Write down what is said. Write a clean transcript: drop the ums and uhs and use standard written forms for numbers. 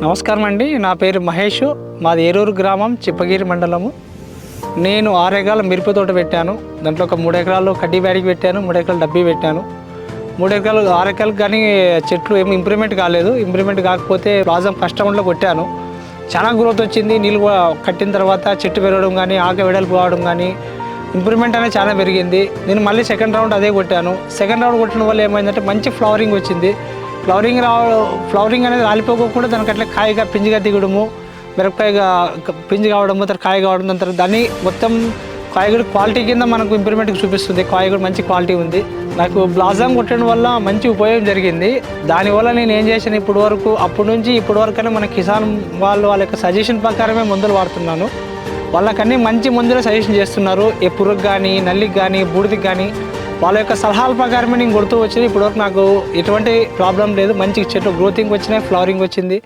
నమస్కారం అండి. నా పేరు మహేష్. మాది ఏరూరు గ్రామం, చిప్పగిరి మండలము. నేను 6 ఎకరాల మిరప తోట పెట్టాను. దాంట్లో ఒక 3 ఎకరాలు కడ్డీ బ్యాడికి పెట్టాను, 3 ఎకరాలు డబ్బీ పెట్టాను. 3 ఎకరాలు 6 ఎకరాలకు కానీ చెట్లు ఏమి ఇంప్రూవ్మెంట్ కాలేదు. ఇంప్రూవ్మెంట్ కాకపోతే ప్లాజం ఫస్ట్ రౌండ్లో కొట్టాను. చాలా గ్రోత్ వచ్చింది. నీళ్ళు కట్టిన తర్వాత చెట్టు పెరగడం కానీ, ఆకు వెడల్పు కావడం కానీ ఇంప్రూవ్మెంట్ అనేది చాలా పెరిగింది. నేను మళ్ళీ సెకండ్ రౌండ్ అదే కొట్టాను. సెకండ్ రౌండ్ కొట్టిన వల్ల ఏమైందంటే మంచి ఫ్లవరింగ్ వచ్చింది. ఫ్లవరింగ్ అనేది రాలిపోకుండా దానికి అట్లా కాయగా పింజిగా దిగడము, మిరపకాయగా పింజి కావడము, తర్వాత కాయ కావడం, దాని తర్వాత దాన్ని మొత్తం కాయగూడ క్వాలిటీ కింద మనకు ఇంప్రూవ్మెంట్కి చూపిస్తుంది. కాయగూడ మంచి క్వాలిటీ ఉంది. నాకు బ్లాజం కొట్టడం వల్ల మంచి ఉపయోగం జరిగింది. దానివల్ల నేను ఏం చేశాను, అప్పటి నుంచి ఇప్పటి వరకు మన కిసాన్ వాళ్ళ యొక్క సజెషన్ ప్రకారమే మందులు వాడుతున్నాను. వాళ్ళకన్నీ మంచి మందులు సజెషన్ చేస్తున్నారు. ఏ పురుగుకి కానీ, నల్లికి కానీ, బూడిదకి కానీ వాళ్ళ యొక్క సలహాల ప్రకారమే నేను కొడుతూ వచ్చింది. ఇప్పటివరకు నాకు ఎటువంటి ప్రాబ్లం లేదు. మంచి చెట్లు గ్రోతింగ్ వచ్చినాయి, ఫ్లవరింగ్ వచ్చింది.